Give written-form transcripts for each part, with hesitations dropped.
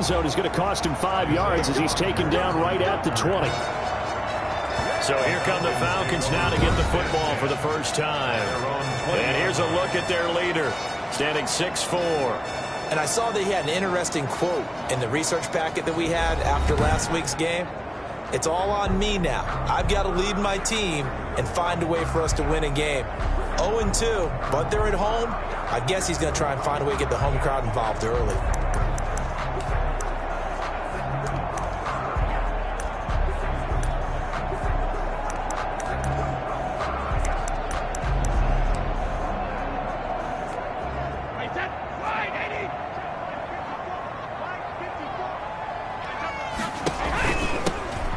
Zone is going to cost him 5 yards as he's taken down right at the 20. So here come the Falcons now to get the football for the first time. And here's a look at their leader, standing 6'4". And I saw that he had an interesting quote in the research packet that we had after last week's game. It's all on me now. I've got to lead my team and find a way for us to win a game. 0-2, but they're at home. I guess he's going to try and find a way to get the home crowd involved early.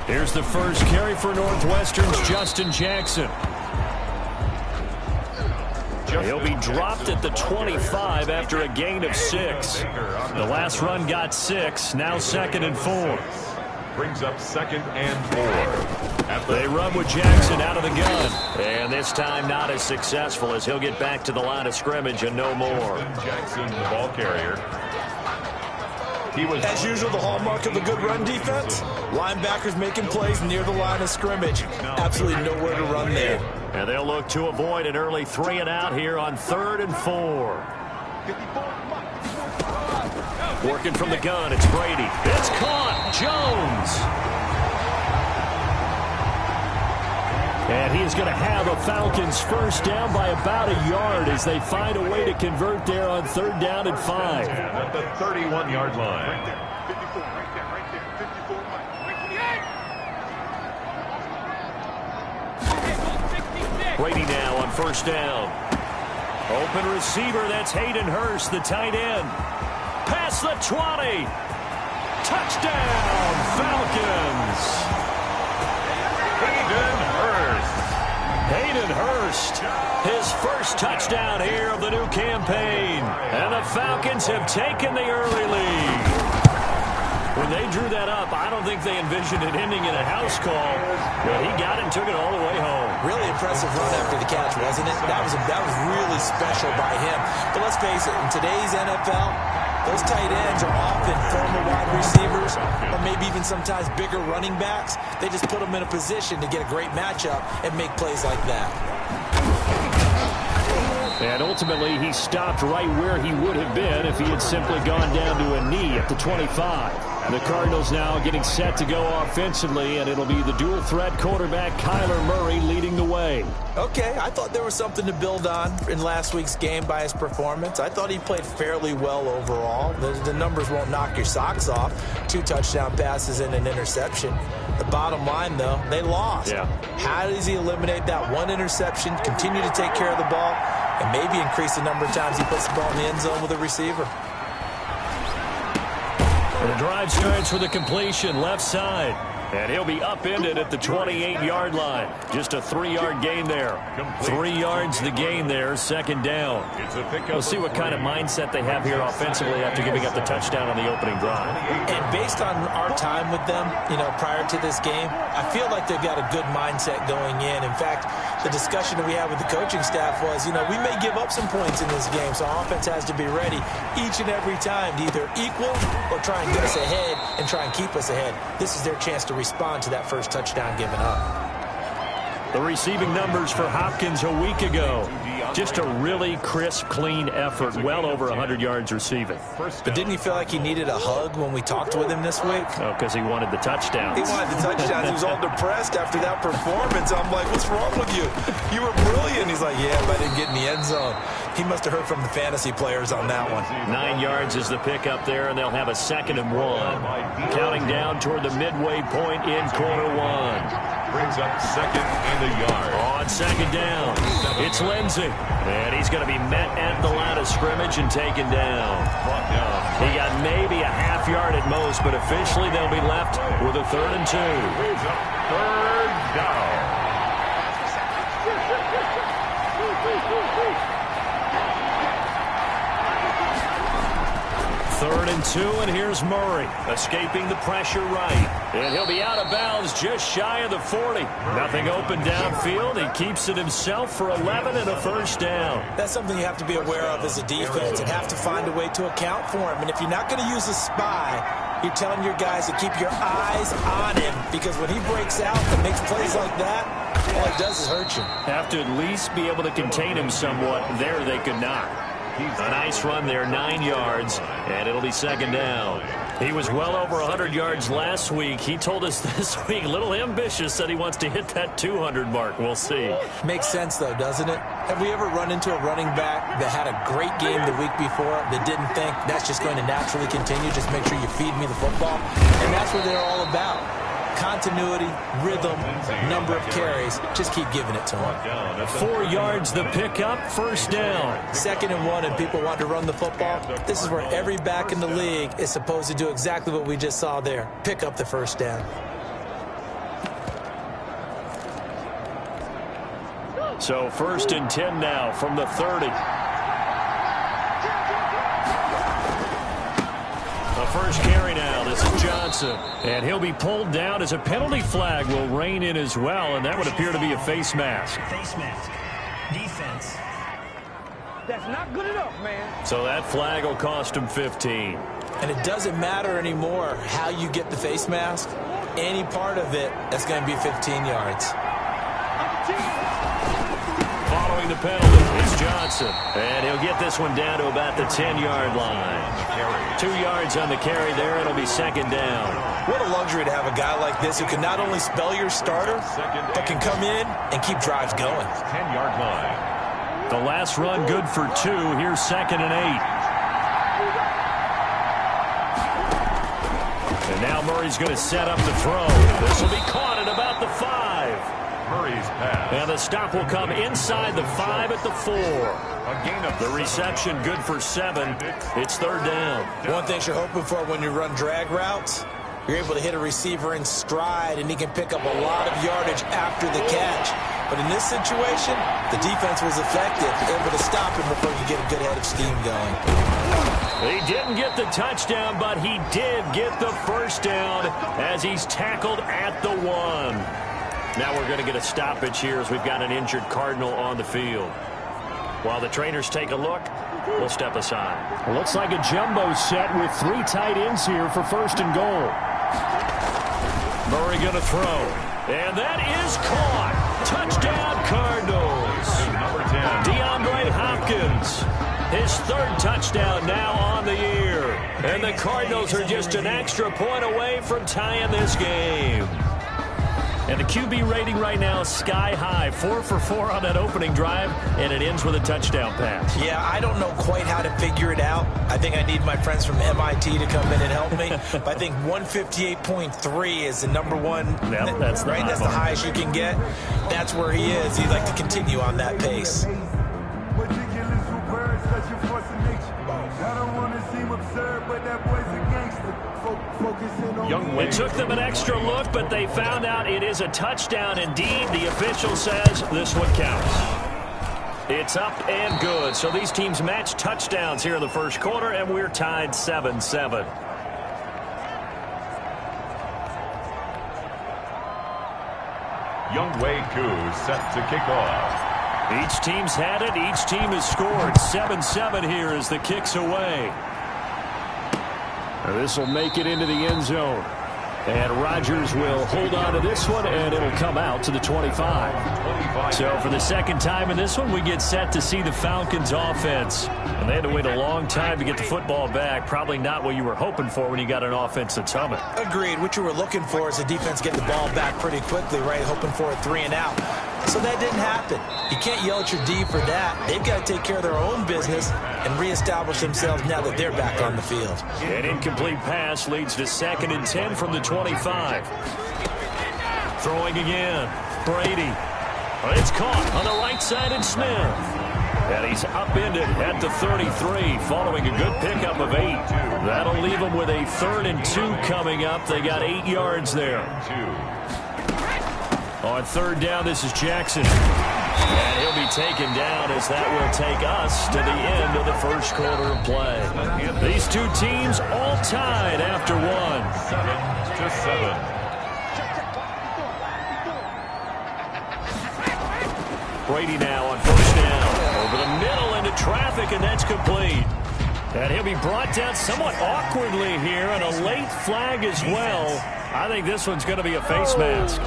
Here's the first carry for Northwestern's Justin Jackson. He'll be dropped at the 25 after a gain of 6. The last run got 6, now 2nd and 4. Brings up 2nd and 4. They run with Jackson out of the gun. And this time not as successful as he'll get back to the line of scrimmage and no more. Jackson, the ball carrier. As usual, the hallmark of a good run defense. Linebackers making plays near the line of scrimmage. Absolutely nowhere to run there. And they'll look to avoid an early 3 and out here on 3rd and 4. Working from the gun, it's Brady. It's caught. Jones. And he's going to have a Falcons first down by about a yard as they find a way to convert there on 3rd down and 5. At the 31-yard line. Brady now on 1st down. Open receiver, that's Hayden Hurst, the tight end. Past the 20. Touchdown, Falcons. Hayden Hurst, his first touchdown here of the new campaign. And the Falcons have taken the early lead. When they drew that up, I don't think they envisioned it ending in a house call. But he got it and took it all the way home. Really impressive run after the catch, wasn't it? That was really special by him. But let's face it, in today's NFL, those tight ends are often former wide receivers or maybe even sometimes bigger running backs. They just put them in a position to get a great matchup and make plays like that. And ultimately, he stopped right where he would have been if he had simply gone down to a knee at the 25. The Cardinals now getting set to go offensively, and it'll be the dual-threat quarterback Kyler Murray leading the way. Okay, I thought there was something to build on in last week's game by his performance. I thought he played fairly well overall. The numbers won't knock your socks off. 2 touchdown passes and an interception. The bottom line, though, they lost. Yeah. How does he eliminate that one interception, continue to take care of the ball, and maybe increase the number of times he puts the ball in the end zone with a receiver? The drive starts with a completion left side. And he'll be upended at the 28-yard line. Just a 3-yard gain there. 3 yards the gain there, 2nd down. We'll see what kind of mindset they have here offensively after giving up the touchdown on the opening drive. And based on our time with them, prior to this game, I feel like they've got a good mindset going in. In fact, the discussion that we had with the coaching staff was, we may give up some points in this game, so our offense has to be ready each and every time to either equal or try and get us ahead and try and keep us ahead. This is their chance to respond to that first touchdown given up. The receiving numbers for Hopkins a week ago. Just a really crisp, clean effort. Well over 100 yards receiving. But didn't you feel like he needed a hug when we talked with him this week? Oh, because he wanted the touchdowns. He wanted the touchdowns. He was all depressed after that performance. I'm like, what's wrong with you? You were brilliant. He's like, yeah, but I didn't get in the end zone. He must have heard from the fantasy players on that one. 9 yards is the pickup there, and they'll have a 2nd and 1. Counting down toward the midway point in quarter 1. Brings up 2nd and a yard. On 2nd down, it's Lindsey. And he's going to be met at the line of scrimmage and taken down. He got maybe a half yard at most, but officially they'll be left with a 3rd and 2. 3rd down. 3rd and 2, and here's Murray, escaping the pressure right. And he'll be out of bounds just shy of the 40. Nothing open downfield. He keeps it himself for 11 and a first down. That's something you have to be aware of as a defense and have to find a way to account for him. And if you're not going to use a spy, You're telling your guys to keep your eyes on him because when he breaks out and makes plays like that, all it does is hurt you. Have to at least be able to contain him somewhat. There they could not. A nice run there, 9 yards, and it'll be second down. He was well over 100 yards last week. He told us this week, a little ambitious, said he wants to hit that 200 mark. We'll see. Makes sense, though, doesn't it? Have we ever run into a running back that had a great game the week before that didn't think that's just going to naturally continue? Just make sure you feed me the football. And that's what they're all about. Continuity, rhythm, number of carries. Just keep giving it to him. 4 yards the pickup, first down. 2nd and 1, and people want to run the football. This is where every back in the league is supposed to do exactly what we just saw there. Pick up the first down. So 1st and 10 now from the 30. The first carry now, this is Johnson. And he'll be pulled down as a penalty flag will rein in as well, and that would appear to be a face mask. Face mask. Defense. That's not good enough, man. So that flag will cost him 15. And it doesn't matter anymore how you get the face mask. Any part of it, that's going to be 15 yards. Following the penalty is Johnson. And he'll get this one down to about the 10-yard line. 2 yards on the carry there. It'll be second down. What a luxury to have a guy like this who can not only spell your starter, but can come in and keep drives going. 10-yard line. The last run good for 2. Here's 2nd and 8. And now Murray's going to set up the throw. This will be caught at about the 5. Murray's pass. And the stop will come inside the 5 at the 4. A gain of the reception good for 7. It's third down. One thing you're hoping for when you run drag routes, you're able to hit a receiver in stride and he can pick up a lot of yardage after the catch. But in this situation, the defense was effective, able to stop him before you get a good head of steam going. He didn't get the touchdown, but he did get the first down as he's tackled at the 1. Now we're going to get a stoppage here as we've got an injured Cardinal on the field. While the trainers take a look, we'll step aside. Well, looks like a jumbo set with 3 tight ends here for 1st and goal. Murray going to throw. And that is caught. Touchdown, Cardinals. Number 10. DeAndre Hopkins. His 3rd touchdown now on the year. And the Cardinals are just an extra point away from tying this game. And the QB rating right now is sky high. 4 for 4 on that opening drive, and it ends with a touchdown pass. Yeah, I don't know quite how to figure it out. I think I need my friends from MIT to come in and help me. But I think 158.3 is the number one. Yep, that's the right. That's the highest you can get. That's where he is. He'd like to continue on that pace. It took them an extra look, but they found out it is a touchdown indeed. The official says this one counts. It's up and good. So these teams match touchdowns here in the first quarter, and we're tied 7-7. Younghoe Koo set to kick off. Each team's had it. Each team has scored. 7-7 here as the kick's away. This will make it into the end zone. And Rodgers will hold on to this one, and it'll come out to the 25. So for the second time in this one, we get set to see the Falcons offense. And they had to wait a long time to get the football back. Probably not what you were hoping for when you got an offense that's humming. Agreed. What you were looking for is the defense get the ball back pretty quickly, right? Hoping for a 3 and out. So that didn't happen. You can't yell at your D for that. They've got to take care of their own business and reestablish themselves now that they're back on the field. An incomplete pass leads to 2nd and 10 from the 25. Throwing again. Brady. It's caught on the right side and Smith. And he's upended at the 33 following a good pickup of 8. That'll leave them with a 3rd and 2 coming up. They got 8 yards there. On 3rd down, this is Jackson. And he'll be taken down as that will take us to the end of the first quarter of play. These two teams all tied after 1. 7-7. Brady now on 1st down. Over the middle into traffic, and that's complete. And he'll be brought down somewhat awkwardly here, and a late flag as well. I think this one's going to be a face mask.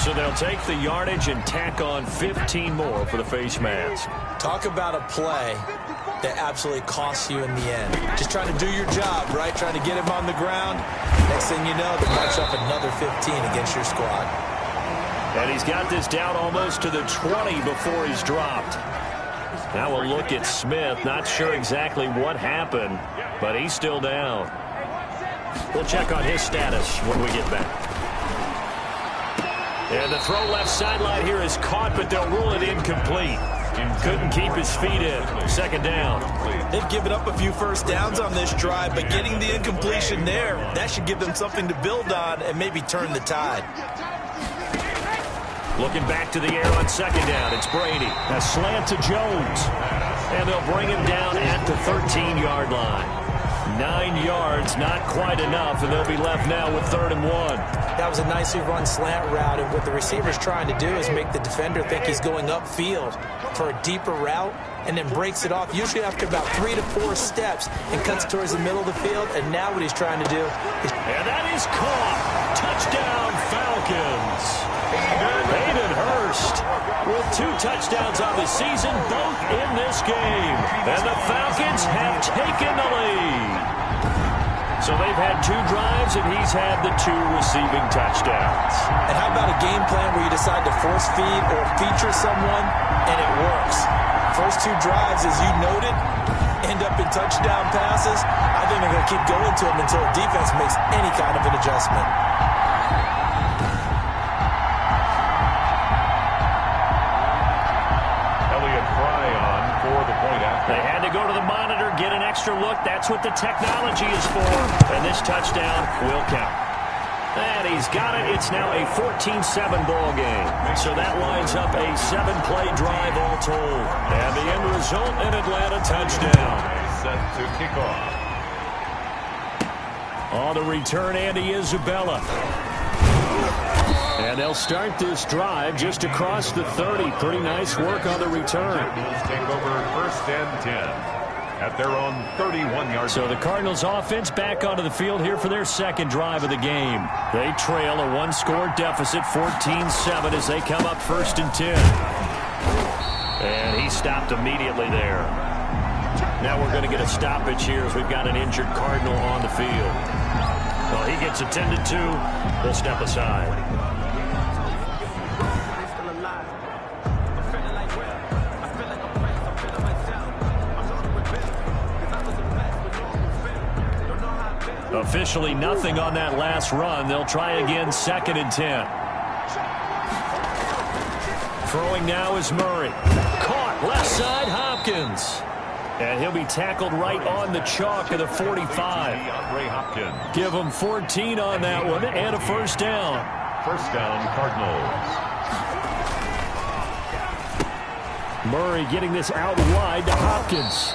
So they'll take the yardage and tack on 15 more for the face mask. Talk about a play that absolutely costs you in the end. Just trying to do your job, right? Trying to get him on the ground. Next thing you know, they match up another 15 against your squad. And he's got this down almost to the 20 before he's dropped. Now we'll look at Smith. Not sure exactly what happened, but he's still down. We'll check on his status when we get back. And the throw left sideline here is caught, but they'll rule it incomplete. Couldn't keep his feet in. Second down. They've given up a few first downs on this drive, but getting the incompletion there, that should give them something to build on and maybe turn the tide. Looking back to the air on second down. It's Brady. A slant to Jones. And they'll bring him down at the 13-yard line. 9 yards, not quite enough, and they'll be left now with 3rd and 1. That was a nicely run slant route, and what the receiver's trying to do is make the defender think he's going upfield for a deeper route, and then breaks it off, usually after about 3 to 4 steps, and cuts towards the middle of the field. And now what he's trying to do is... And that is caught. Touchdown, Falcons. Hayden Hurst with 2 touchdowns on the season, both in this game. And the Falcons have taken the lead. So they've had 2 drives, and he's had the 2 receiving touchdowns. And how about a game plan where you decide to force feed or feature someone, and it works? First 2 drives, as you noted, end up in touchdown passes. I think they're going to keep going to them until the defense makes any kind of an adjustment. They had to go to the monitor, get an extra look. That's what the technology is for. And this touchdown will count. And he's got it. It's now a 14-7 ball game. So that lines up a 7-play drive all told. And the end result, an Atlanta touchdown. Set to kick off. On the return, Andy Isabella. And they'll start this drive just across the 30. Pretty nice work on the return. Cardinals take over 1st and 10 at their own 31-yard. So the Cardinals offense back onto the field here for their 2nd drive of the game. They trail a 1-score deficit, 14-7, as they come up 1st and 10. And he stopped immediately there. Now we're going to get a stoppage here as we've got an injured Cardinal on the field. Well, he gets attended to. We'll step aside. Officially nothing on that last run. They'll try again, 2nd and 10. Throwing now is Murray. Caught left side, Hopkins. And he'll be tackled right on the chalk of the 45. Give him 14 on that one and a 1st down. 1st down, Cardinals. Murray getting this out wide to Hopkins.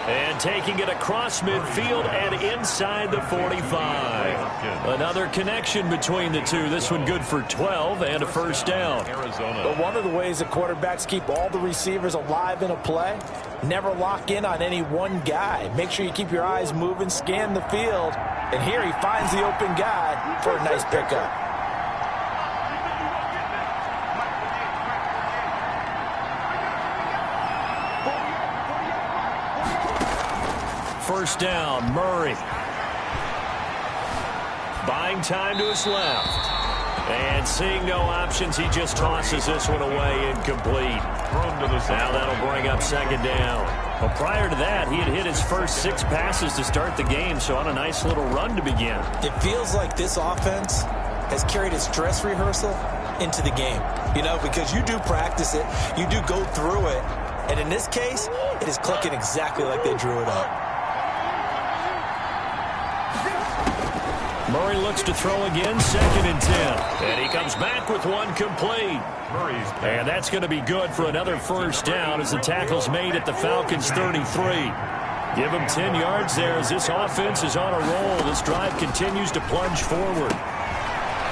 And taking it across midfield and inside the 45. Another connection between the 2. This one good for 12 and a 1st down. But one of the ways that quarterbacks keep all the receivers alive in a play, never lock in on any one guy. Make sure you keep your eyes moving, scan the field. And here he finds the open guy for a nice pickup. First down, Murray. Buying time to his left. And seeing no options, he just tosses this one away incomplete. Now that'll bring up 2nd down. Well, prior to that, he had hit his first 6 passes to start the game, so on a nice little run to begin. It feels like this offense has carried its dress rehearsal into the game. You know, because you do practice it, you do go through it, and in this case, it is clicking exactly like they drew it up. Murray looks to throw again, 2nd and 10. And he comes back with one complete. And that's going to be good for another 1st down as the tackle's made at the Falcons' 33. Give him 10 yards there as this offense is on a roll. This drive continues to plunge forward.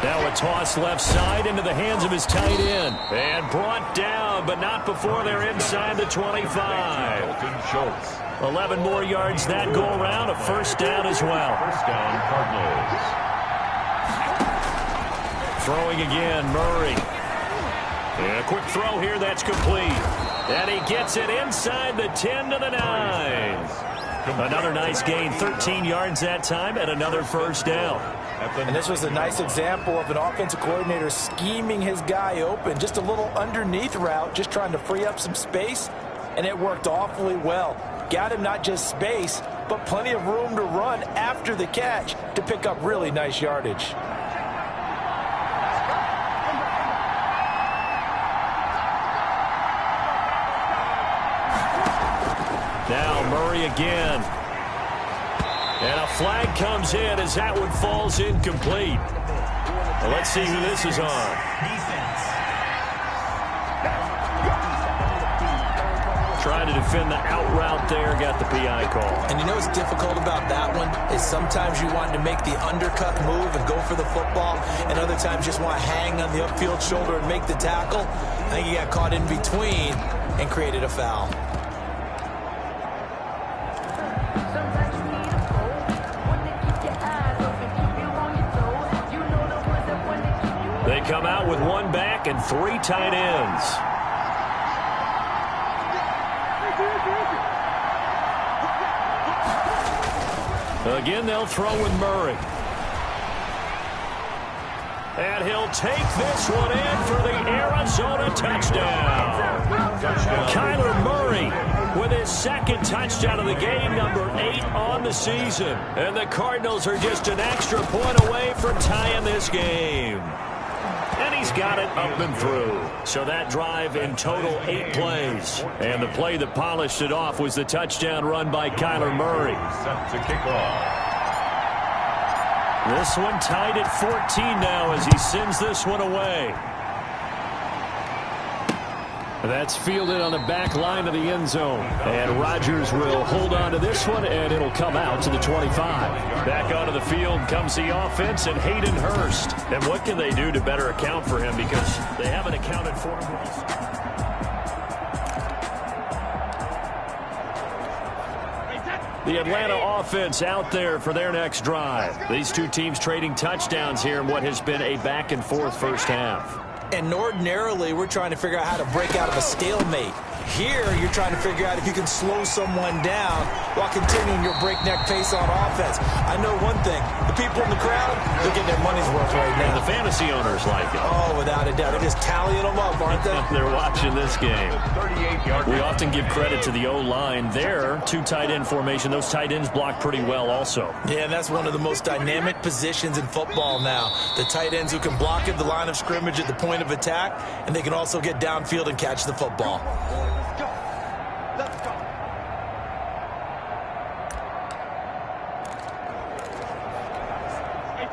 Now a toss left side into the hands of his tight end. And brought down, but not before they're inside the 25. 11 more yards that go around. A first down as well. First down, Cardinals. Throwing again, Murray. And a quick throw here, that's complete. And he gets it inside the 10 to the 9. Another nice gain, 13 yards that time, and another first down. And this was a nice example of an offensive coordinator scheming his guy open. Just a little underneath route, just trying to free up some space, and it worked awfully well. Got him not just space, but plenty of room to run after the catch to pick up really nice yardage. Now Murray again. And a flag comes in as that one falls incomplete. Well, let's see who this is on. Trying to defend the out route there, got the PI call. And you know what's difficult about that one is sometimes you want to make the undercut move and go for the football, and other times you just want to hang on the upfield shoulder and make the tackle. I think he got caught in between and created a foul. They come out with one back and three tight ends. Again, they'll throw with Murray. And he'll take this one in for the Arizona touchdown. Kyler Murray with his second touchdown of the game, number 8 on the season. And the Cardinals are just an extra point away from tying this game. And he's got it up and through. So that drive in total 8 plays. And the play that polished it off was the touchdown run by Kyler Murray. Set to kick off. This one tied at 14 now as he sends this one away. That's fielded on the back line of the end zone. And Rodgers will hold on to this one, and it'll come out to the 25. Back onto the field comes the offense and Hayden Hurst. And what can they do to better account for him, because they haven't accounted for him. The Atlanta offense out there for their next drive. These two teams trading touchdowns here in what has been a back-and-forth first half. And ordinarily, we're trying to figure out how to break out of a stalemate. Here, you're trying to figure out if you can slow someone down while continuing your breakneck pace on offense. I know one thing. The people in the crowd, they're getting their money's worth right now. And the fantasy owners like it. Oh, without a doubt. They're just tallying them up, aren't they? They're watching this game. We often give credit to the O-line. There, 2 tight end formation. Those tight ends block pretty well also. Yeah, and that's one of the most dynamic positions in football now. The tight ends who can block at the line of scrimmage at the point of attack, and they can also get downfield and catch the football.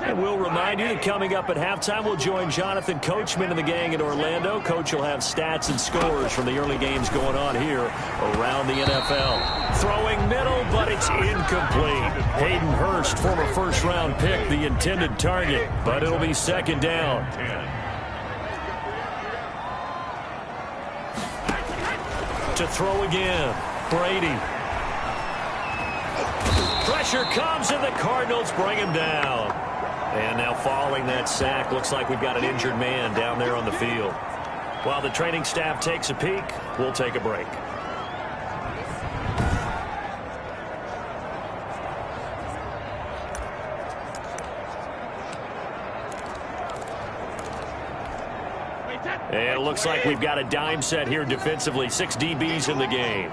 And we'll remind you that coming up at halftime, we'll join Jonathan Coachman and the gang in Orlando. Coach will have stats and scores from the early games going on here around the NFL. Throwing middle, but it's incomplete. Hayden Hurst, former first-round pick, the intended target, but it'll be second down. To throw again, Brady. Pressure comes, and the Cardinals bring him down. And now following that sack, looks like we've got an injured man down there on the field. While the training staff takes a peek, we'll take a break. And it looks like we've got a dime set here defensively. 6 DBs in the game.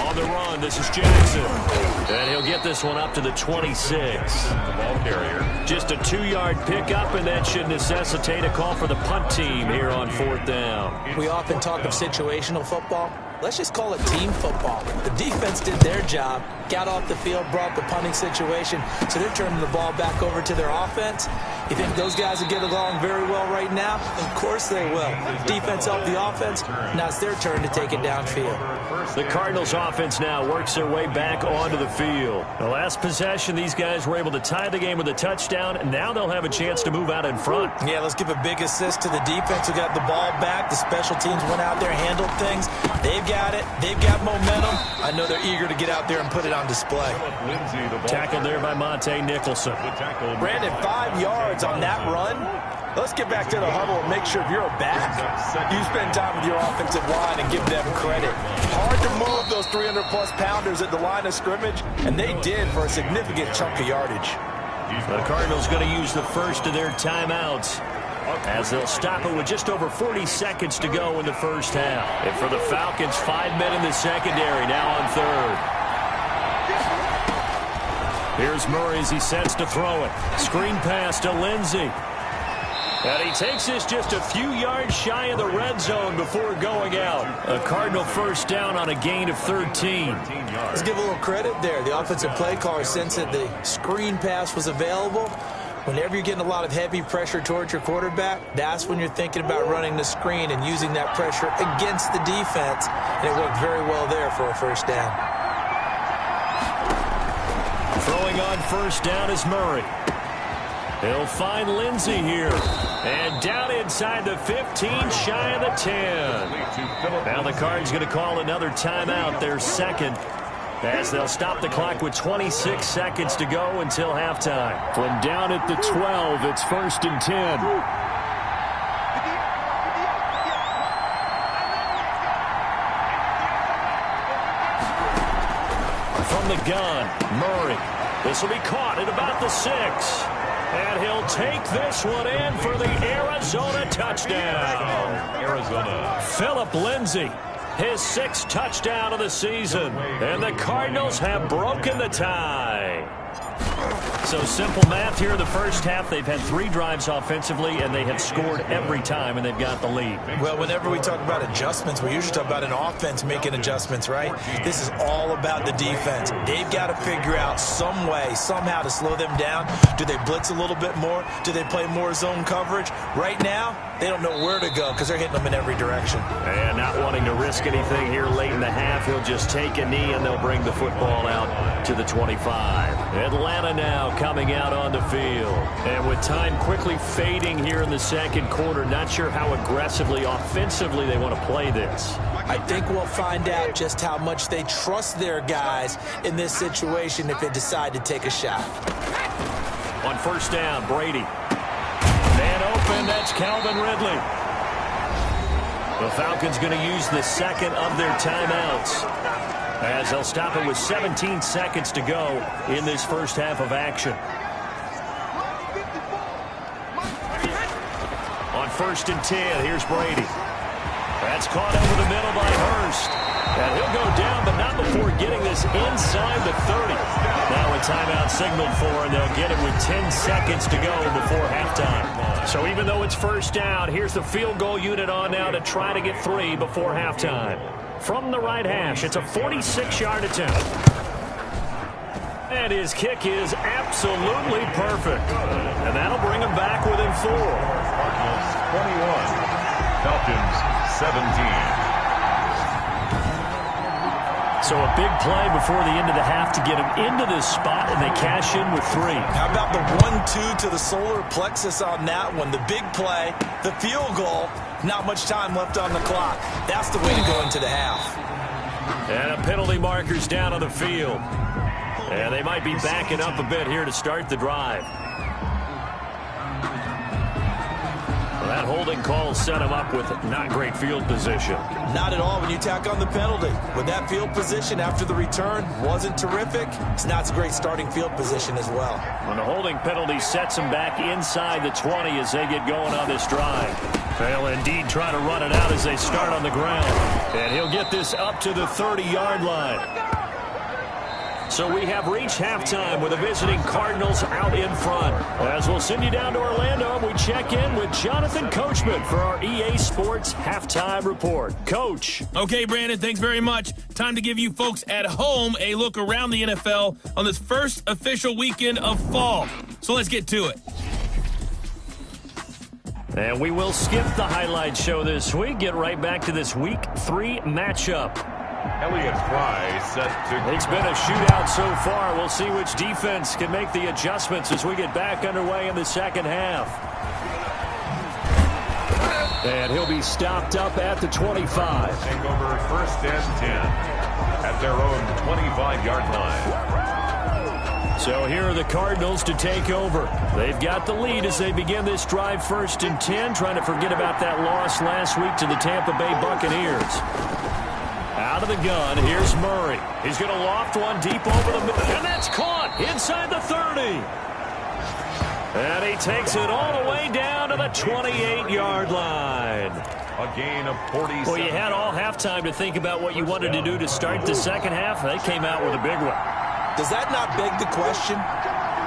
On the run, this is Jackson. And he'll get this one up to the 26. The ball carrier. Just a 2-yard pickup, and that should necessitate a call for the punt team here on 4th down. We often talk of situational football. Let's just call it team football. The defense did their job, got off the field, brought the punting situation, so they're turning the ball back over to their offense. You think those guys will get along very well right now? Of course they will. Defense helped the offense. Now it's their turn to take it downfield. The Cardinals offense now works their way back onto the field. The last possession, these guys were able to tie the game with a touchdown, and now they'll have a chance to move out in front. Yeah, let's give a big assist to the defense who got the ball back. The special teams went out there, handled things. They've got it. They've got momentum. I know they're eager to get out there and put it on display. Tackled there by Monte Nicholson. Brandon, 5 yards on that run. Let's get back to the huddle and make sure if you're a back, you spend time with your offensive line and give them credit. Hard to move those 300-plus pounders at the line of scrimmage, and they did for a significant chunk of yardage. The Cardinals going to use the first of their timeouts as they'll stop it with just over 40 seconds to go in the first half. And for the Falcons, 5 men in the secondary, now on third. Here's Murray as he sets to throw it. Screen pass to Lindsey. And he takes this just a few yards shy of the red zone before going out. A Cardinal first down on a gain of 13. Let's give a little credit there. The offensive play caller, since that the screen pass was available, whenever you're getting a lot of heavy pressure towards your quarterback, that's when you're thinking about running the screen and using that pressure against the defense. And it worked very well there for a first down. Throwing on first down is Murray. He'll find Lindsey here. And down inside the 15, shy of the 10. Now the Cards going to call another timeout, their second, as they'll stop the clock with 26 seconds to go until halftime. From down at the 12, it's 1st and 10. From the gun, Murray. This will be caught at about the 6. And he'll take this one in for the Arizona touchdown. Arizona. Phillip Lindsay, his 6th touchdown of the season. And the Cardinals have broken the tie. So simple math here in the first half. They've had 3 drives offensively, and they have scored every time, and they've got the lead. Well, whenever we talk about adjustments, we usually talk about an offense making adjustments, right? This is all about the defense. They've got to figure out some way, somehow to slow them down. Do they blitz a little bit more? Do they play more zone coverage? Right now, they don't know where to go because they're hitting them in every direction. And not wanting to risk anything here late in the half, he'll just take a knee, and they'll bring the football out to the 25. Atlanta now coming out on the field. And with time quickly fading here in the second quarter, not sure how aggressively, offensively they want to play this. I think we'll find out just how much they trust their guys in this situation if they decide to take a shot. On first down, Brady. Man open, that's Calvin Ridley. The Falcons going to use the second of their timeouts, as they'll stop it with 17 seconds to go in this first half of action. On 1st and 10, here's Brady. That's caught over the middle by Hurst. And he'll go down, but not before getting this inside the 30. Now a timeout signaled for, and they'll get it with 10 seconds to go before halftime. So even though it's first down, here's the field goal unit on now to try to get 3 before halftime. From the right hash, it's a 46-yard attempt. And his kick is absolutely perfect. And that'll bring him back within 4. Cardinals 21. Falcons 17. So a big play before the end of the half to get him into this spot, and they cash in with 3. How about the 1-2 to the solar plexus on that one? The big play, the field goal, not much time left on the clock. That's the way to go into the half. And a penalty marker's down on the field. And they might be backing up a bit here to start the drive. That holding call set him up with not great field position. Not at all when you tack on the penalty. With that field position after the return wasn't terrific, it's not a great starting field position as well. When the holding penalty sets him back inside the 20 as they get going on this drive. They'll indeed try to run it out as they start on the ground. And he'll get this up to the 30-yard line. So we have reached halftime with the visiting Cardinals out in front. As we'll send you down to Orlando, we check in with Jonathan Coachman for our EA Sports Halftime Report. Coach. Okay, Brandon, thanks very much. Time to give you folks at home a look around the NFL on this first official weekend of fall. So let's get to it. And we will skip the highlight show this week. Get right back to this Week 3 matchup. Elliott Fry set to... It's been a shootout so far. We'll see which defense can make the adjustments as we get back underway in the second half. And he'll be stopped up at the 25. Take over first and 10 at their own 25-yard line. So here are the Cardinals to take over. They've got the lead as they begin this drive first and 10, trying to forget about that loss last week to the Tampa Bay Buccaneers. Out of the gun, here's Murray. He's going to loft one deep over the middle, and that's caught inside the 30. And he takes it all the way down to the 28-yard line. A gain of 47. Well, you had all halftime to think about what you wanted to do to start the second half. They came out with a big one. Does that not beg the question?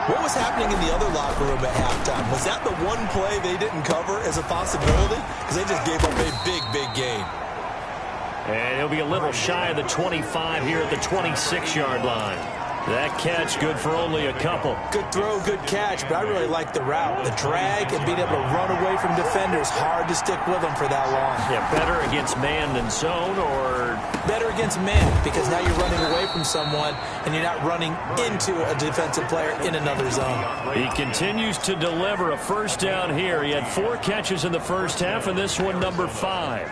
What was happening in the other locker room at halftime? Was that the one play they didn't cover as a possibility? Because they just gave up a big, big gain. And he'll be a little shy of the 25 here at the 26-yard line. That catch good for only a couple. Good throw, good catch, but I really like the route. The drag and being able to run away from defenders, hard to stick with them for that long. Yeah, better against man than zone, or... Better against man, because now you're running away from someone and you're not running into a defensive player in another zone. He continues to deliver a first down here. He had 4 catches in the first half, and this one number 5.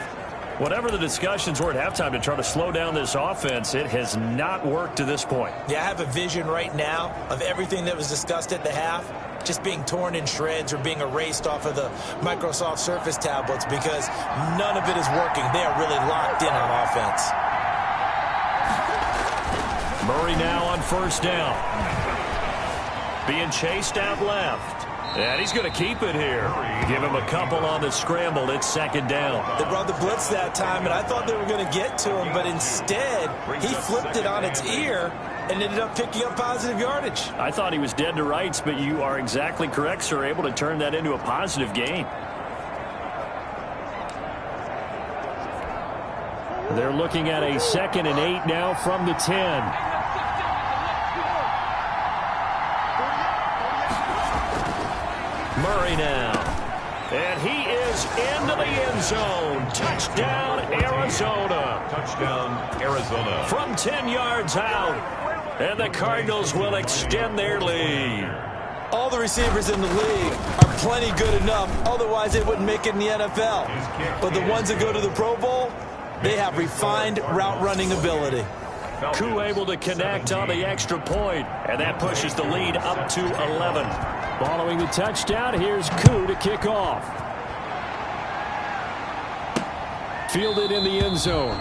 Whatever the discussions were at halftime to try to slow down this offense, it has not worked to this point. Yeah, I have a vision right now of everything that was discussed at the half just being torn in shreds or being erased off of the Microsoft Surface tablets because none of it is working. They are really locked in on offense. Murray now on first down. Being chased out left. And he's going to keep it here. Give him a couple on the scramble. It's second down. They brought the blitz that time, and I thought they were going to get to him, but instead he flipped it on its ear and ended up picking up positive yardage. I thought he was dead to rights, but you are exactly correct, sir. Able to turn that into a positive gain. They're looking at a 2nd and 8 now from the 10. Murray now. And he is into the end zone. Touchdown, Arizona. Touchdown, Arizona. From 10 yards out. And the Cardinals will extend their lead. All the receivers in the league are plenty good enough. Otherwise, they wouldn't make it in the NFL. But the ones that go to the Pro Bowl, they have refined route running ability. Koo able to connect on the extra point, and that pushes the lead up to 11. Following the touchdown, here's Koo to kick off. Fielded in the end zone.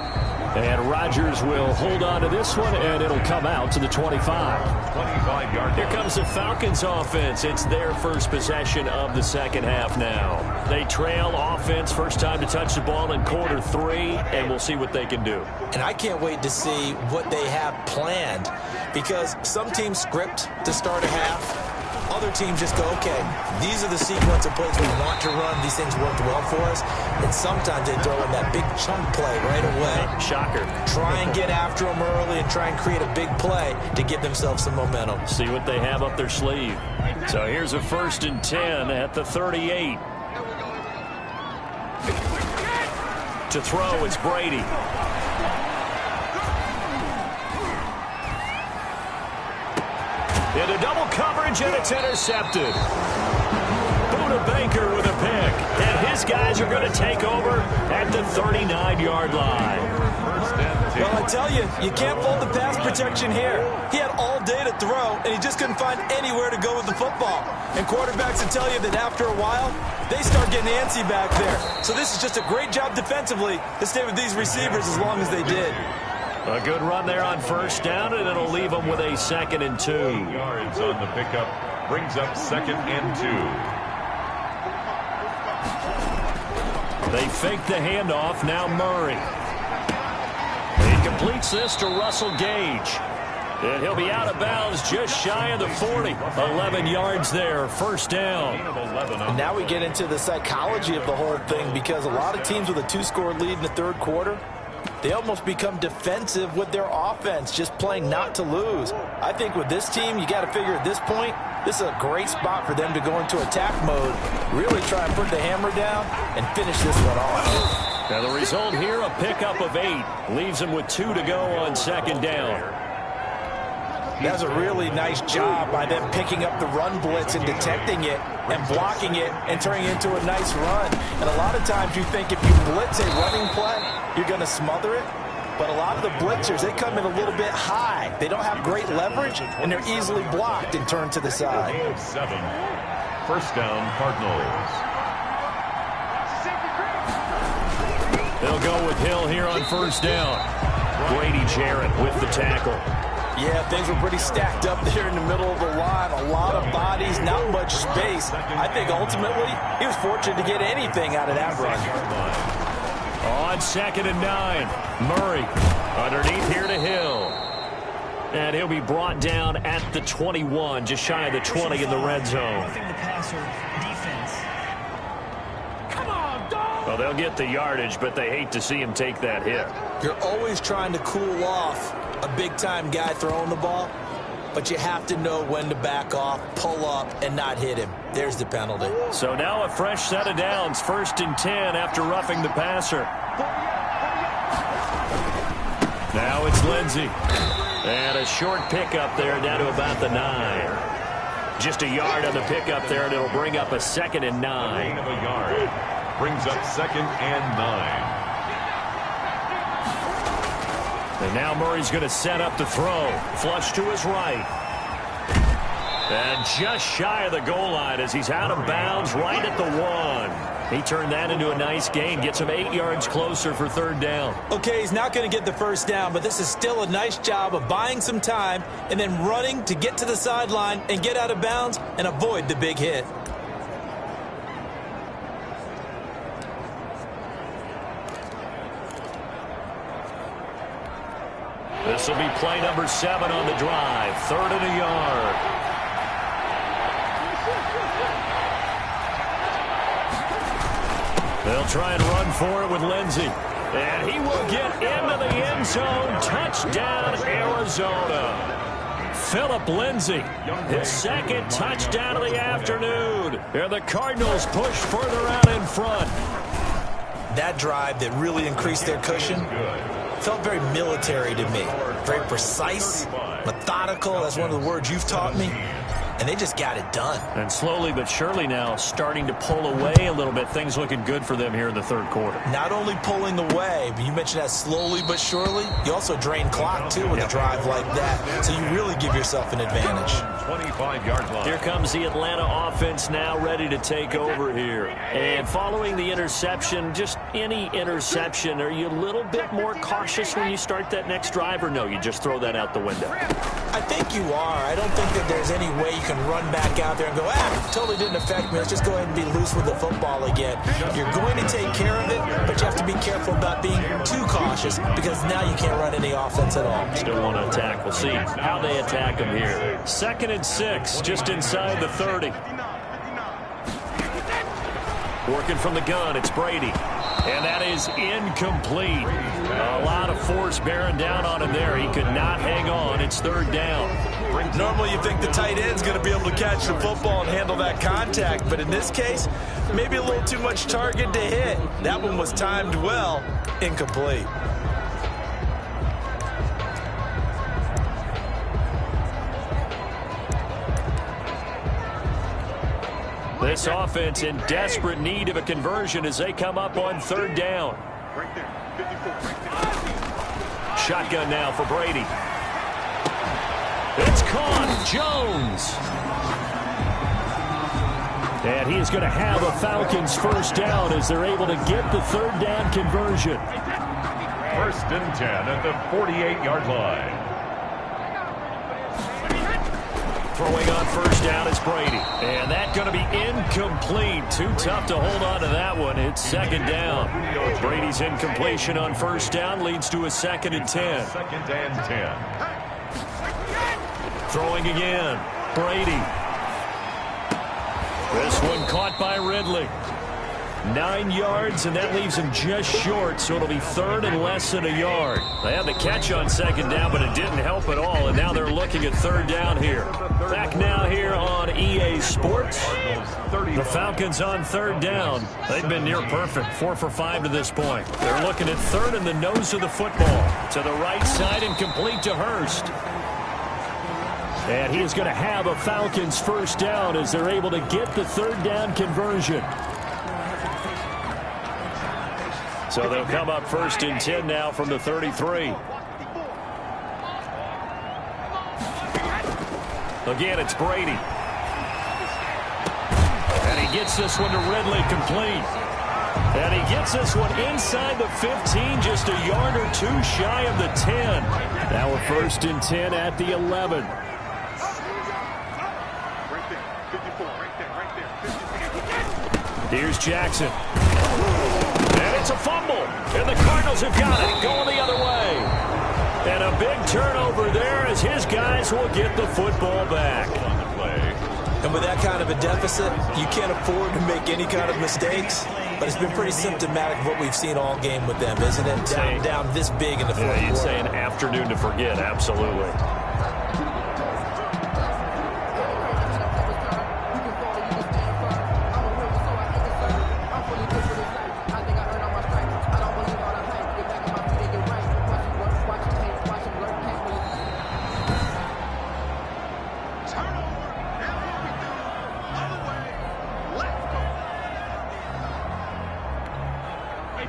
And Rodgers will hold on to this one, and it'll come out to the 25. 25-yard. Here comes the Falcons offense. It's their first possession of the second half now. They trail offense, first time to touch the ball in quarter 3, and we'll see what they can do. And I can't wait to see what they have planned, because some teams script to start a half. Other teams just go, okay, these are the sequence of plays we want to run. These things worked well for us. And sometimes they throw in that big chunk play right away. Shocker. Try and get after them early and try and create a big play to give themselves some momentum. See what they have up their sleeve. So here's a 1st and 10 at the 38. To throw, it's Brady. Into double coverage, and it's intercepted. Buda Baker with a pick. And his guys are going to take over at the 39-yard line. Well, I tell you, you can't fault the pass protection here. He had all day to throw, and he just couldn't find anywhere to go with the football. And quarterbacks will tell you that after a while, they start getting antsy back there. So this is just a great job defensively to stay with these receivers as long as they did. A good run there on first down, and it'll leave them with a 2nd and 2. 8 yards on the pickup. Brings up 2nd and 2. They fake the handoff. Now Murray. He completes this to Russell Gage. And he'll be out of bounds just shy of the 40. 11 yards there. First down. And now we get into the psychology of the whole thing, because a lot of teams with a 2-score lead in the third quarter, they almost become defensive with their offense, just playing not to lose. I think with this team, you got to figure at this point, this is a great spot for them to go into attack mode, really try and put the hammer down and finish this one off. And the result here, a pickup of 8. Leaves him with 2 to go on second down. That's a really nice job by them picking up the run blitz and detecting it and blocking it and turning it into a nice run. And a lot of times you think if you blitz a running play, you're going to smother it. But a lot of the blitzers, they come in a little bit high. They don't have great leverage, and they're easily blocked and turned to the side. 7. First down, Cardinals. They'll go with Hill here on first down. Brady Jarrett with the tackle. Yeah, things were pretty stacked up there in the middle of the line. A lot of bodies, not much space. I think ultimately he was fortunate to get anything out of that run. On second and 9, Murray underneath here to Hill. And he'll be brought down at the 21, just shy of the 20 in the red zone. Well, they'll get the yardage, but they hate to see him take that hit. You're always trying to cool off a big-time guy throwing the ball, but you have to know when to back off, pull up, and not hit him. There's the penalty. So now a fresh set of downs, 1st and 10 after roughing the passer. Now it's Lindsey. And a short pickup there down to about the 9. Just a yard on the pickup there, and it'll bring up a 2nd and 9. Gain of a yard. Brings up 2nd and 9. And now Murray's going to set up the throw. Flush to his right. And just shy of the goal line as he's out of bounds right at the 1. He turned that into a nice gain. Gets him 8 yards closer for 3rd down. Okay, he's not going to get the first down, but this is still a nice job of buying some time and then running to get to the sideline and get out of bounds and avoid the big hit. This will be play number 7 on the drive. 3rd and a yard. They'll try and run for it with Lindsey. And he will get into the end zone. Touchdown, Arizona. Phillip Lindsey, his 2nd touchdown of the afternoon. And the Cardinals push further out in front. That drive that really increased their cushion felt very military to me. Very precise, methodical. That's one of the words you've taught me. And they just got it done. And slowly but surely now starting to pull away a little bit. Things looking good for them here in the 3rd quarter. Not only pulling away, but you mentioned that slowly but surely. You also drain clock, too, with a drive like that. So you really give yourself an advantage. 25-yard line. Here comes the Atlanta offense now ready to take over here. And following the interception, just any interception, are you a little bit more cautious when you start that next drive, or no, you just throw that out the window? I think you are. I don't think that there's any way you can run back out there and go, totally didn't affect me. Let's just go ahead and be loose with the football again. You're going to take care of it, but you have to be careful about being too cautious because now you can't run any offense at all. Still want to attack. We'll see how they attack him here. 2nd and 6, just inside the 30. Working from the gun, it's Brady. And that is incomplete. A lot of force bearing down on him there. He could not hang on. It's 3rd down. Normally you think the tight end's going to be able to catch the football and handle that contact, but in this case, maybe a little too much target to hit. That one was timed well, incomplete. This offense in desperate need of a conversion as they come up on 3rd down. Shotgun now for Brady. It's caught. Jones. And he is going to have a Falcons first down as they're able to get the 3rd down conversion. 1st and 10 at the 48-yard line. Throwing on first down is Brady. And that's going to be incomplete. Too tough to hold on to that one. It's 2nd down. Brady's incompletion on first down leads to a 2nd and 10. 2nd and 10. Throwing again. Brady. This one caught by Ridley. 9 yards, and that leaves him just short, so it'll be 3rd and less than a yard. They had the catch on 2nd down, but it didn't help at all, and now they're looking at 3rd down here. Back now here on EA Sports. The Falcons on 3rd down. They've been near perfect, 4 for 5 to this point. They're looking at 3rd and the nose of the football. To the right side and complete to Hurst. And he is going to have a Falcons 1st down as they're able to get the 3rd down conversion. So they'll come up 1st and 10 now from the 33. Again, it's Brady. And he gets this one to Ridley complete. And he gets this one inside the 15, just a yard or 2 shy of the 10. Now we're 1st and 10 at the 11. Here's Jackson. And it's a fumble. And the Cardinals have got it. Going the other way. And a big turnover there as his guys will get the football back. And with that kind of a deficit, you can't afford to make any kind of mistakes. But it's been pretty symptomatic of what we've seen all game with them, isn't it? Down this big in the fourth quarter. You'd say an afternoon to forget. Absolutely.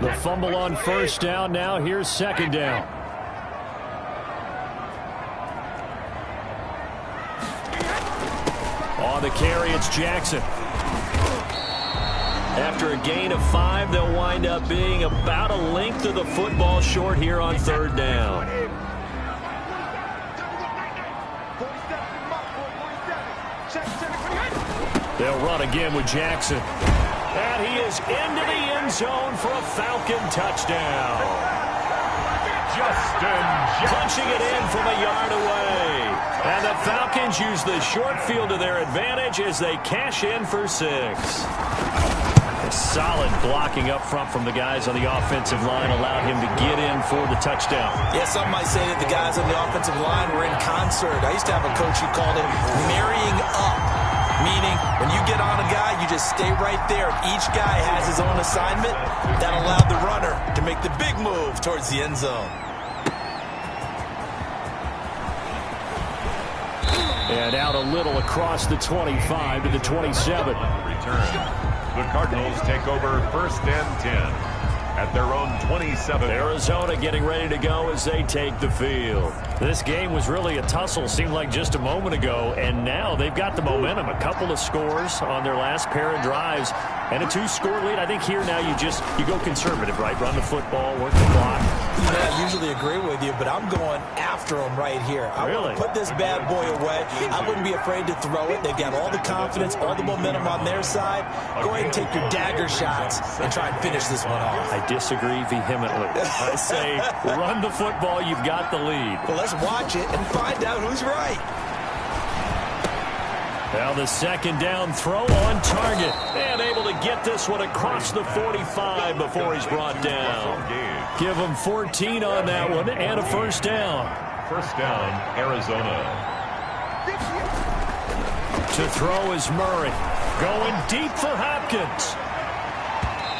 The fumble on 1st down. Now here's 2nd down. On the carry, it's Jackson. After a gain of 5, they'll wind up being about a length of the football short here on 3rd down. They'll run again with Jackson. And he is into the end zone for a Falcon touchdown. Punching it in from a yard away. And the Falcons use the short field to their advantage as they cash in for 6. A solid blocking up front from the guys on the offensive line allowed him to get in for the touchdown. Yeah, some might say that the guys on the offensive line were in concert. I used to have a coach who called it marrying up. Meaning, when you get on a guy, you just stay right there. Each guy has his own assignment. That allowed the runner to make the big move towards the end zone. And out a little across the 25 to the 27. Return. The Cardinals take over 1st and 10 at their own 27. Arizona getting ready to go as they take the field. This game was really a tussle, seemed like just a moment ago, and now they've got the momentum. A couple of scores on their last pair of drives, and a 2-score lead. I think here now you go conservative, right? Run the football, work the clock. Yeah, I usually agree with you, but I'm going after them right here. I want to put this bad boy away. I wouldn't be afraid to throw it. They've got all the confidence, all the momentum on their side. Go ahead and take your dagger shots and try and finish this one off. I disagree vehemently. I say run the football. You've got the lead. Well, let's watch it and find out who's right. Now the 2nd down throw on target. And able to get this one across the 45 before he's brought down. Give him 14 on that one and a 1st down. 1st down, Arizona. To throw is Murray. Going deep for Hopkins.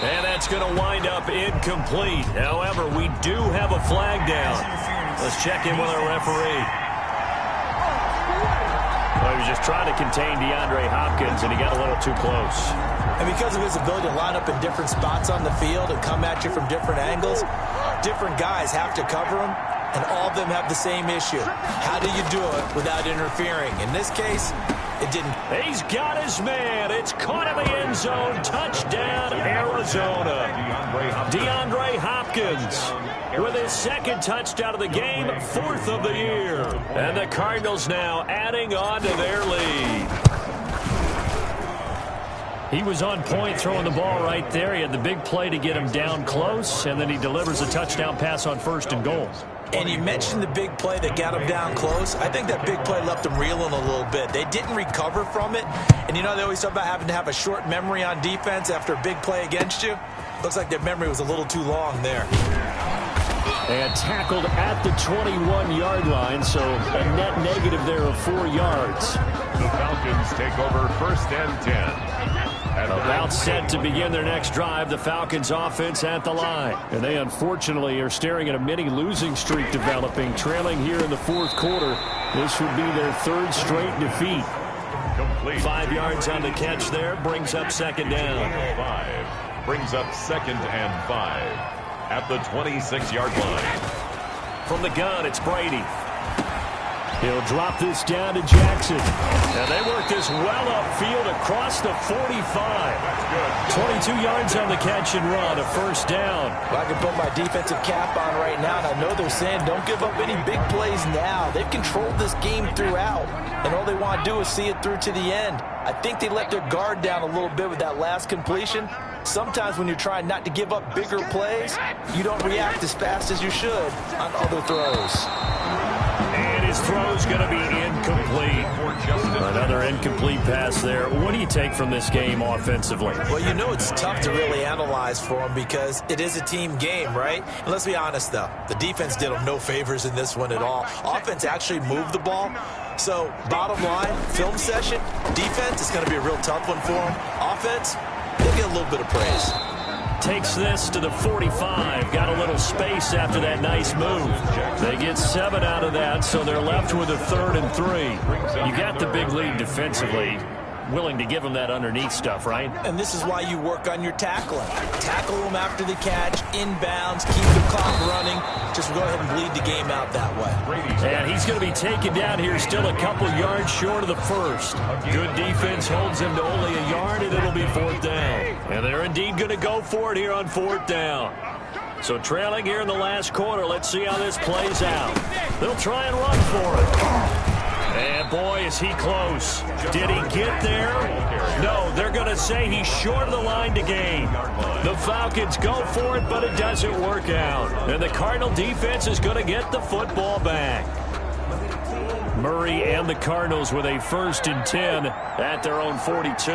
And that's going to wind up incomplete. However, we do have a flag down. Let's check in with our referee. Well, he was just trying to contain DeAndre Hopkins, and he got a little too close. And because of his ability to line up in different spots on the field and come at you from different angles, different guys have to cover him, and all of them have the same issue. How do you do it without interfering? In this case, it didn't. He's got his man. It's caught in the end zone. Touchdown, Arizona. DeAndre Hopkins with his 2nd touchdown of the game, 4th of the year. And the Cardinals now adding on to their lead. He was on point throwing the ball right there. He had the big play to get him down close, and then he delivers a touchdown pass on 1st and goal. And you mentioned the big play that got him down close. I think that big play left him reeling a little bit. They didn't recover from it. And, you know, they always talk about having to have a short memory on defense after a big play against you. Looks like their memory was a little too long there. And tackled at the 21-yard line, so a net negative there of 4 yards. The Falcons take over 1st and 10. About set to begin their next drive, the Falcons offense at the line. And they unfortunately are staring at a mini losing streak developing, trailing here in the 4th quarter. This would be their 3rd straight defeat. Complete. 5 yards on the catch there, brings up 2nd down. 5 brings up 2nd and 5 at the 26-yard line. From the gun, it's Brady. He'll drop this down to Jackson. And they work this well upfield across the 45. 22 yards on the catch and run, a 1st down. Well, I can put my defensive cap on right now, and I know they're saying don't give up any big plays now. They've controlled this game throughout, and all they want to do is see it through to the end. I think they let their guard down a little bit with that last completion. Sometimes when you're trying not to give up bigger plays, you don't react as fast as you should on other throws. And his throw's going to be incomplete. Another incomplete pass there. What do you take from this game offensively? Well, you know it's tough to really analyze for them because it is a team game, right? And let's be honest, though. The defense did them no favors in this one at all. Offense actually moved the ball. So, bottom line, film session, defense is going to be a real tough one for them. Offense, they'll get a little bit of praise. Takes this to the 45. Got a little space after that nice move. They get 7 out of that, so they're left with a 3rd and 3. You got the big lead defensively. Willing to give them that underneath stuff, right? And this is why you work on your tackling. Tackle them after the catch, inbounds, keep the clock running. Just go ahead and bleed the game out that way. And he's going to be taken down here, still a couple yards short of the 1st. Good defense holds him to only a yard, and it'll be 4th down. And they're indeed going to go for it here on 4th down. So trailing here in the last quarter, let's see how this plays out. They'll try and run for it. And boy, is he close. Did he get there? No, they're going to say he's short of the line to gain. The Falcons go for it, but it doesn't work out. And the Cardinal defense is going to get the football back. Murray and the Cardinals with a 1st and 10 at their own 42.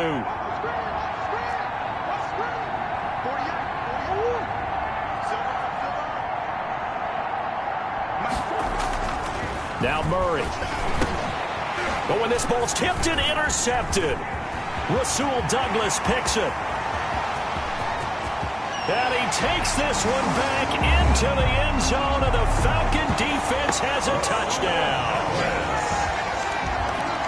Now Murray. But when this ball's tipped and intercepted, Rasul Douglas picks it. And he takes this one back into the end zone, and the Falcon defense has a touchdown.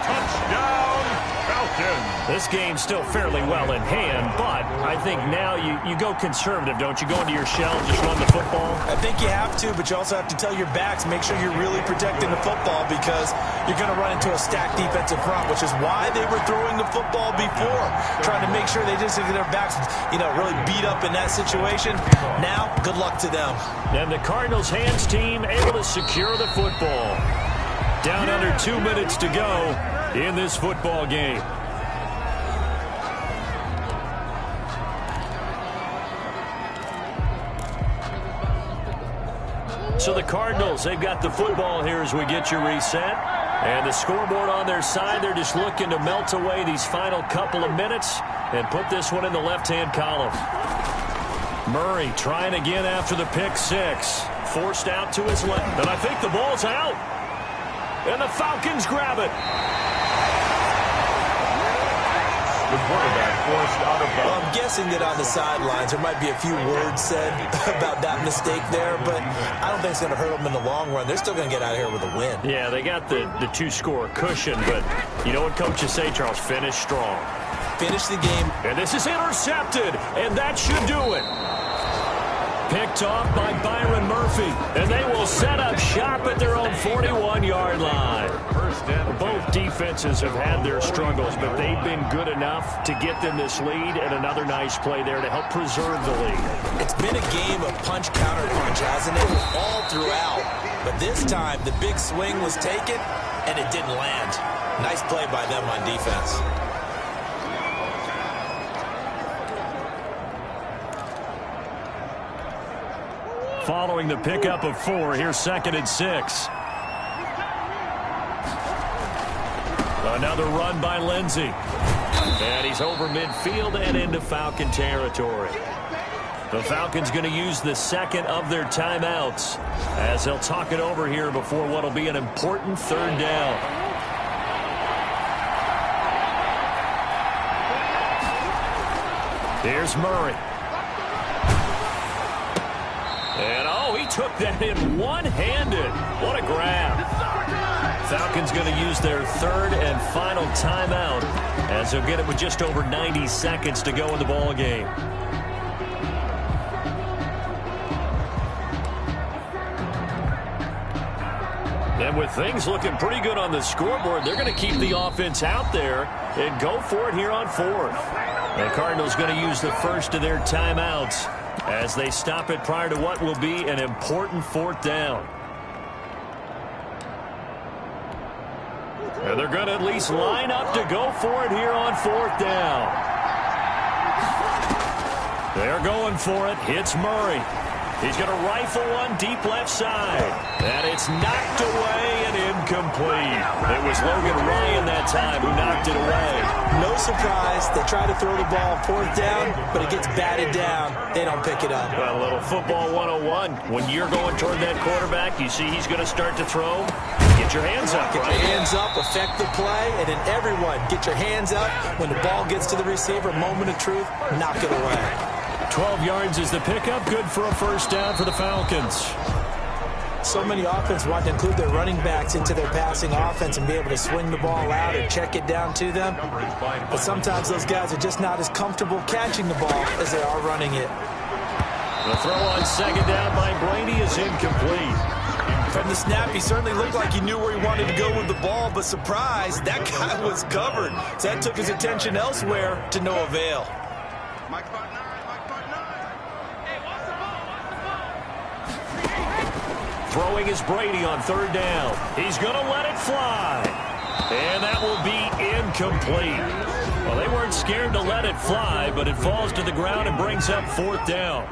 Touchdown, Falcons. This game's still fairly well in hand, but I think now you go conservative, don't you? Go into your shell and just run the football? I think you have to, but you also have to tell your backs, make sure you're really protecting the football because you're going to run into a stacked defensive front, which is why they were throwing the football before, trying to make sure they just get their backs, really beat up in that situation. Now, good luck to them. And the Cardinals hands team able to secure the football. Down under 2 minutes to go in this football game. So the Cardinals, they've got the football here as we get you reset. And the scoreboard on their side, they're just looking to melt away these final couple of minutes and put this one in the left-hand column. Murray trying again after the pick six. Forced out to his left. And I think the ball's out. And the Falcons grab it. The quarterback forced out of bounds. Well, I'm guessing that on the sidelines there might be a few words said about that mistake there, but I don't think it's going to hurt them in the long run. They're still going to get out of here with a win. Yeah, they got the two-score cushion, but you know what coaches say, Charles? Finish strong. Finish the game. And this is intercepted, and that should do it. Picked off by Byron Murphy, and they will set up shop at their own 41-yard line. Both defenses have had their struggles, but they've been good enough to get them this lead, and another nice play there to help preserve the lead. It's been a game of punch-counter-punch, hasn't it? All throughout. But this time, the big swing was taken, and it didn't land. Nice play by them on defense. following the pickup of 4. Here's 2nd and 6. Another run by Lindsey. And he's over midfield and into Falcon territory. The Falcons going to use the second of their timeouts as they'll talk it over here before what will be an important 3rd down. Here's Murray. And, oh, he took that in one-handed. What a grab. Falcons going to use their 3rd and final timeout as they'll get it with just over 90 seconds to go in the ball game. And with things looking pretty good on the scoreboard, they're going to keep the offense out there and go for it here on 4th. The Cardinals going to use the first of their timeouts as they stop it prior to what will be an important 4th down. And they're going to at least line up to go for it here on 4th down. They're going for it. Hits Murray. He's going to rifle one deep left side. And it's knocked away and incomplete. It was Logan Ryan that time who knocked it away. No surprise. They try to throw the ball 4th down, but it gets batted down. They don't pick it up. A little football 101. When you're going toward that quarterback, you see he's going to start to throw. Get your hands up. Get your hands up, affect the play, and then everyone get your hands up. When the ball gets to the receiver, moment of truth, knock it away. 12 yards is the pickup. Good for a 1st down for the Falcons. So many offenses want to include their running backs into their passing offense and be able to swing the ball out or check it down to them. But sometimes those guys are just not as comfortable catching the ball as they are running it. The throw on 2nd down by Brady is incomplete. From the snap, he certainly looked like he knew where he wanted to go with the ball, but surprise, that guy was covered. So that took his attention elsewhere to no avail. Throwing is Brady on 3rd down. He's going to let it fly. And that will be incomplete. Well, they weren't scared to let it fly, but it falls to the ground and brings up 4th down.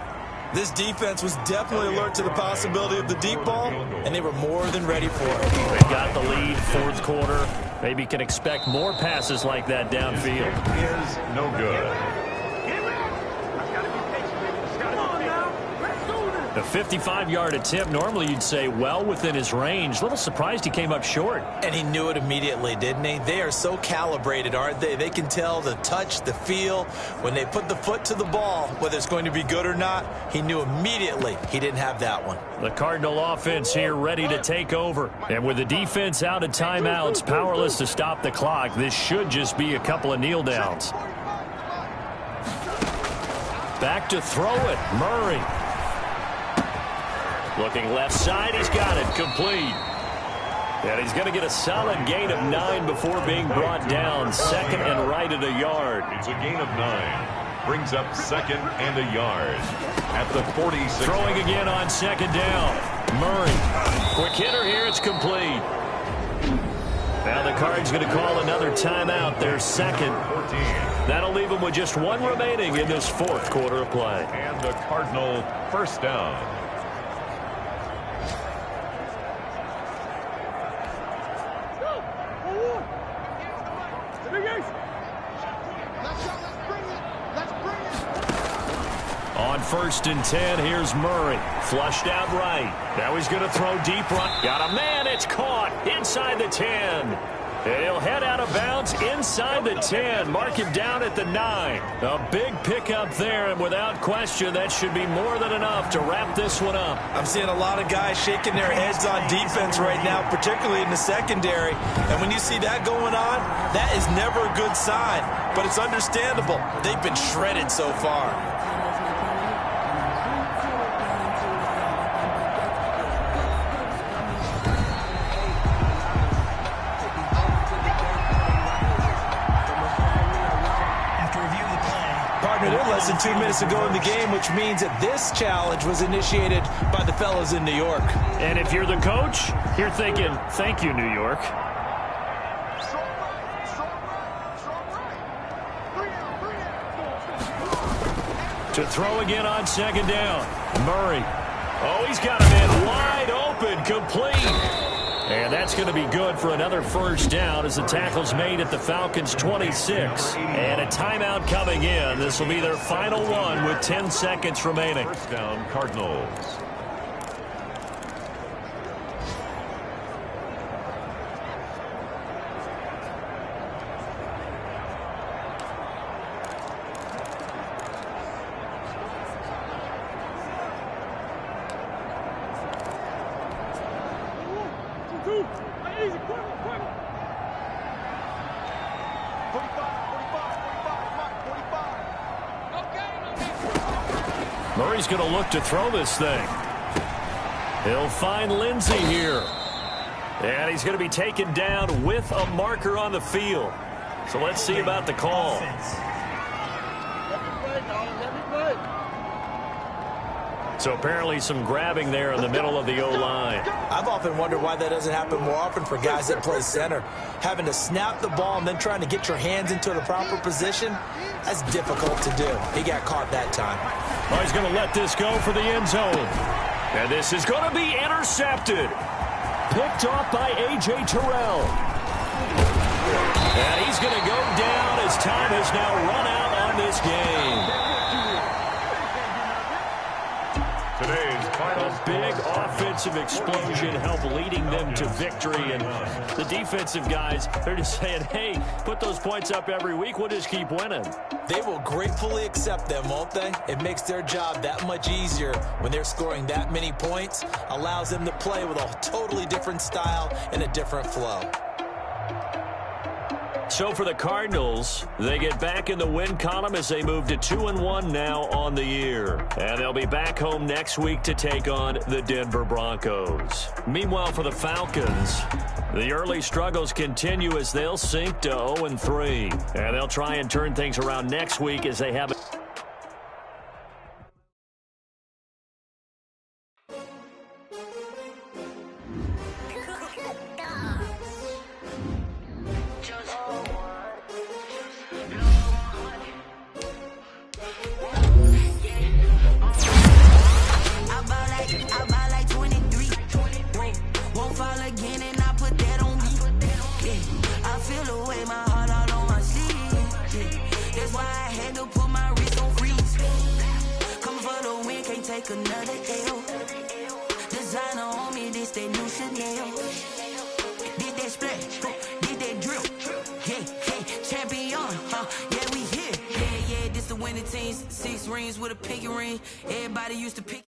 This defense was definitely alert to the possibility of the deep ball, and they were more than ready for it. They got the lead, 4th quarter. Maybe can expect more passes like that downfield. Is no good. The 55-yard attempt, normally you'd say well within his range. A little surprised he came up short. And he knew it immediately, didn't he? They are so calibrated, aren't they? They can tell the touch, the feel. When they put the foot to the ball, whether it's going to be good or not, he knew immediately he didn't have that one. The Cardinal offense here ready to take over. And with the defense out of timeouts, powerless to stop the clock, this should just be a couple of kneel downs. Back to throw it, Murray. Looking left side, he's got it, complete. And he's going to get a solid gain of 9 before being brought down. 2nd and right at a yard. It's a gain of 9. Brings up 2nd and a yard at the 46. Throwing again on 2nd down. Murray. Quick hitter here, it's complete. Now the Cards going to call another timeout, their 2nd. 14. That'll leave them with just 1 remaining in this 4th quarter of play. And the Cardinal 1st down. On 1st and 10, here's Murray. Flushed out right. Now he's going to throw deep right. Got a man, it's caught inside the 10. And he'll head out of bounds inside the 10. Mark him down at the 9. A big pickup there, and without question, that should be more than enough to wrap this one up. I'm seeing a lot of guys shaking their heads on defense right now, particularly in the secondary. And when you see that going on, that is never a good sign. But it's understandable. They've been shredded so far. Less than 2 minutes ago in the game, which means that this challenge was initiated by the fellows in New York. And if you're the coach, you're thinking, thank you, New York. To throw again on 2nd down. Murray. Oh, he's got him in wide open, complete. And that's going to be good for another first down as the tackle's made at the Falcons' 26. And a timeout coming in. This will be their final one with 10 seconds remaining. First down, Cardinals. Murray's going to look to throw this thing. He'll find Lindsey here. And he's going to be taken down with a marker on the field. So let's see about the call. So apparently some grabbing there in the middle of the O-line. I've often wondered why that doesn't happen more often for guys that play center. Having to snap the ball and then trying to get your hands into the proper position, that's difficult to do. He got caught that time. Oh, he's going to let this go for the end zone. And this is going to be intercepted. Picked off by A.J. Terrell. And he's going to go down as time has now run out on this game. Today's final A big offensive explosion helped leading them to victory. And the defensive guys, they're just saying, hey, put those points up every week. We'll just keep winning. They will gratefully accept them, won't they? It makes their job that much easier when they're scoring that many points. Allows them to play with a totally different style and a different flow. So for the Cardinals, they get back in the win column as they move to 2-1 now on the year. And they'll be back home next week to take on the Denver Broncos. Meanwhile, for the Falcons, the early struggles continue as they'll sink to 0-3. And they'll try and turn things around next week as they have another L. Designer on me, this that new Chanel. Did that splash, did that drill. Yeah, champion, yeah, we here. Yeah, this the winning team. 6 rings with a pinky ring. Everybody used to pick.